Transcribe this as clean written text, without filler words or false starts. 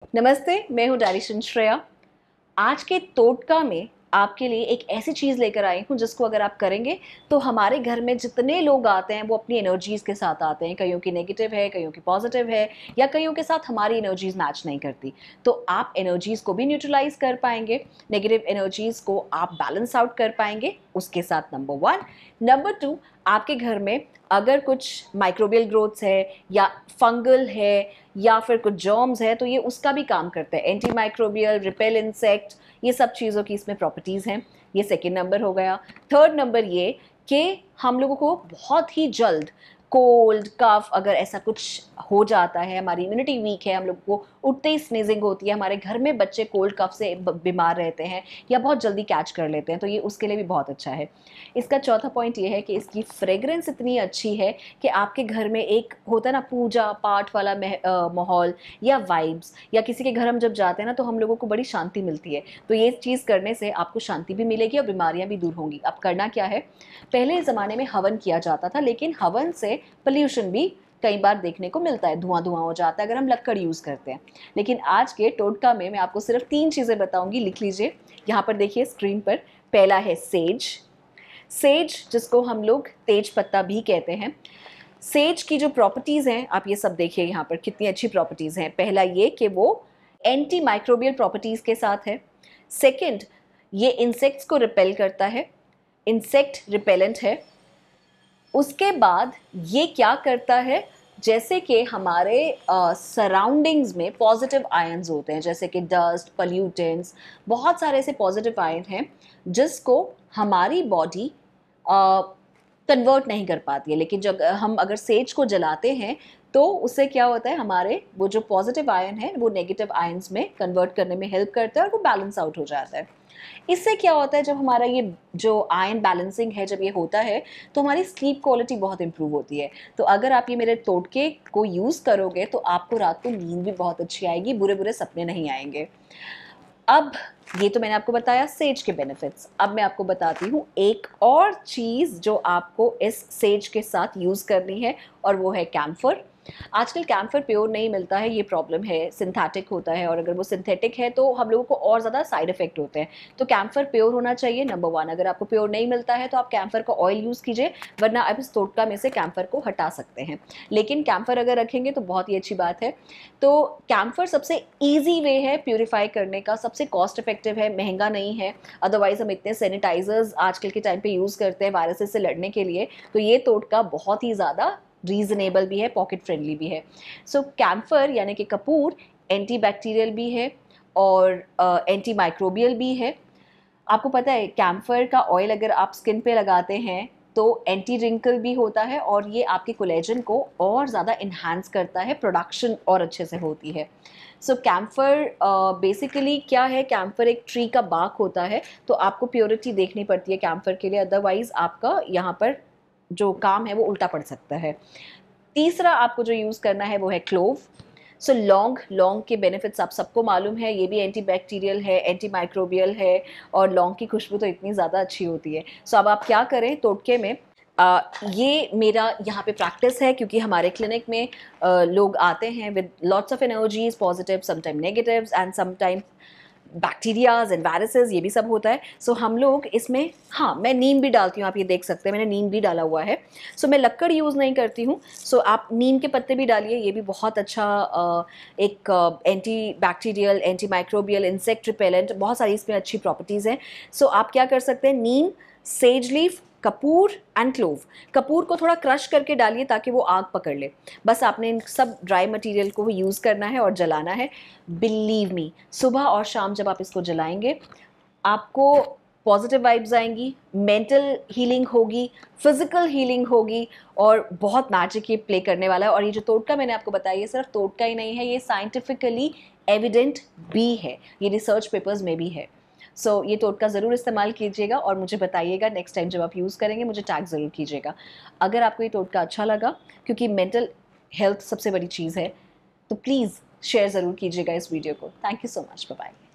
नमस्ते, मैं हूँ डायरीशन श्रेया। आज के टोटका में आपके लिए एक ऐसी चीज़ लेकर आई हूँ जिसको अगर आप करेंगे तो हमारे घर में जितने लोग आते हैं वो अपनी एनर्जीज़ के साथ आते हैं। कईयों की नेगेटिव है, कईयों की पॉजिटिव है, या कईयों के साथ हमारी एनर्जीज़ मैच नहीं करती। तो आप एनर्जीज़ को भी न्यूट्रलाइज कर पाएंगे, नेगेटिव एनर्जीज़ को आप बैलेंस आउट कर पाएंगे। उसके साथ नंबर 1, नंबर 2, आपके घर में अगर कुछ माइक्रोबियल ग्रोथ्स है या फंगल है या फिर कुछ जर्म्स है तो ये उसका भी काम करता है। एंटी माइक्रोबियल, रिपेल इंसेक्ट, ये सब चीज़ों की इसमें प्रॉपर्टीज़ हैं। ये सेकेंड नंबर हो गया। थर्ड नंबर ये कि हम लोगों को बहुत ही जल्द कोल्ड कफ अगर ऐसा कुछ हो जाता है, हमारी इम्यूनिटी वीक है, हम लोग को उठते ही स्नीजिंग होती है, हमारे घर में बच्चे कोल्ड कफ से बीमार रहते हैं या बहुत जल्दी कैच कर लेते हैं, तो ये उसके लिए भी बहुत अच्छा है। इसका चौथा पॉइंट ये है कि इसकी फ्रेग्रेंस इतनी अच्छी है कि आपके घर में एक होता है ना पूजा पाठ वाला माहौल या वाइब्स, या किसी के घर हम जब जाते हैं ना तो हम लोगों को बड़ी शांति मिलती है। तो ये चीज़ करने से आपको शांति भी मिलेगी और बीमारियां भी दूर होंगी। अब करना क्या है, पहले ज़माने में हवन किया जाता था, लेकिन हवन से पोल्यूशन भी कई बार देखने को मिलता है, धुआं धुआं हो जाता है अगर हम लक्कड़ यूज़ करते हैं। लेकिन आज के टोटका में मैं आपको सिर्फ 3 चीज़ें बताऊंगी, लिख लीजिए। यहाँ पर देखिए स्क्रीन पर। पहला है सेज। सेज जिसको हम लोग तेज पत्ता भी कहते हैं। सेज की जो प्रॉपर्टीज़ हैं आप ये सब देखिए यहाँ पर कितनी अच्छी प्रॉपर्टीज़ हैं। पहला ये कि वो एंटी माइक्रोबियल प्रॉपर्टीज़ के साथ है। सेकंड, ये इंसेक्ट्स को रिपेल करता है, इंसेक्ट रिपेलेंट है। उसके बाद ये क्या करता है, जैसे कि हमारे सराउंडिंग्स में पॉजिटिव आयंस होते हैं, जैसे कि डस्ट, पॉल्यूटेंट्स, बहुत सारे ऐसे पॉजिटिव आयन हैं जिसको हमारी बॉडी कन्वर्ट नहीं कर पाती है। लेकिन जब हम अगर सेज को जलाते हैं तो उससे क्या होता है, हमारे वो जो पॉजिटिव आयन है वो नेगेटिव आयंस में कन्वर्ट करने में हेल्प करता है और वो बैलेंस आउट हो जाता है। इससे क्या होता है, जब हमारा ये जो आयन बैलेंसिंग है जब ये होता है तो हमारी स्लीप क्वालिटी बहुत इंप्रूव होती है। तो अगर आप ये मेरे टोटके को यूज़ करोगे तो आपको रात को नींद भी बहुत अच्छी आएगी, बुरे बुरे सपने नहीं आएंगे। अब ये तो मैंने आपको बताया सेज के बेनिफिट्स। अब मैं आपको बताती हूँ एक और चीज़ जो आपको इस सेज के साथ यूज़ करनी है, और वो है कैम्फर। आजकल कैम्फर प्योर नहीं मिलता है, ये प्रॉब्लम है, सिंथेटिक होता है, और अगर वो सिंथेटिक है तो हम लोगों को और ज़्यादा साइड इफेक्ट होते हैं। तो कैम्फर प्योर होना चाहिए, नंबर 1। अगर आपको प्योर नहीं मिलता है तो आप कैम्फर का ऑयल यूज़ कीजिए, वरना आप इस टोटका में से कैम्फर को हटा सकते हैं। लेकिन कैम्फर अगर रखेंगे तो बहुत ही अच्छी बात है। तो कैम्फर सबसे ईजी वे है प्योरीफाई करने का, सबसे कॉस्ट इफेक्टिव है, महंगा नहीं है। अदरवाइज हम इतने सैनिटाइजर्स आजकल के टाइम पे यूज़ करते हैं वायरसेस से लड़ने के लिए, तो ये टोटका बहुत ही ज़्यादा रीजनेबल भी है, पॉकेट फ्रेंडली भी है। सो कैम्फर यानी कि कपूर एंटी बैक्टीरियल भी है और एंटी माइक्रोबियल भी है। आपको पता है कैम्फर का ऑयल अगर आप स्किन पे लगाते हैं तो एंटी रिंकल भी होता है और ये आपके कोलेजन को और ज़्यादा इन्हांस करता है, प्रोडक्शन और अच्छे से होती है। सो कैम्फर बेसिकली क्या है, कैम्फर एक ट्री का बाक होता है, तो आपको प्योरिटी देखनी पड़ती है कैम्फर के लिए, अदरवाइज आपका यहाँ पर जो काम है वो उल्टा पड़ सकता है। तीसरा आपको जो यूज़ करना है वो है क्लोव। सो लौंग, लौंग के बेनिफिट्स आप सबको मालूम है, ये भी एंटी बैक्टीरियल है, एंटी माइक्रोबियल है, और लौंग की खुशबू तो इतनी ज़्यादा अच्छी होती है। सो अब आप क्या करें टोटके में, ये मेरा यहाँ पे प्रैक्टिस है क्योंकि हमारे क्लिनिक में लोग आते हैं with lots of energies, positive, sometime negatives, and sometime bacterias and viruses, ये भी सब होता है। सो हम लोग इसमें, हाँ, मैं नीम भी डालती हूँ, आप ये देख सकते हैं मैंने नीम भी डाला हुआ है। सो मैं लक्कड़ यूज़ नहीं करती हूँ, सो आप नीम के पत्ते भी डालिए, ये भी बहुत अच्छा एक anti bacterial, anti microbial, insect repellent, बहुत सारी इसमें अच्छी प्रॉपर्टीज़ हैं। सो आप क्या कर सकते हैं, नीम, सेज लीफ, कपूर एंड क्लोव। कपूर को थोड़ा क्रश करके डालिए ताकि वो आग पकड़ ले। बस आपने इन सब ड्राई मटेरियल को यूज़ करना है और जलाना है। बिलीव मी, सुबह और शाम जब आप इसको जलाएंगे आपको पॉजिटिव वाइब्स आएंगी, मेंटल हीलिंग होगी, फिजिकल हीलिंग होगी, और बहुत मैजिक ये प्ले करने वाला है। और ये जो टोटका मैंने आपको बताया, ये सिर्फ टोटका ही नहीं है, ये साइंटिफिकली एविडेंट भी है, ये रिसर्च पेपर्स में भी है। सो ये टोटका ज़रूर इस्तेमाल कीजिएगा और मुझे बताइएगा नेक्स्ट टाइम जब आप यूज़ करेंगे, मुझे टैग ज़रूर कीजिएगा। अगर आपको ये टोटका अच्छा लगा, क्योंकि मेंटल हेल्थ सबसे बड़ी चीज़ है, तो प्लीज़ शेयर ज़रूर कीजिएगा इस वीडियो को। Thank you so much, bye bye.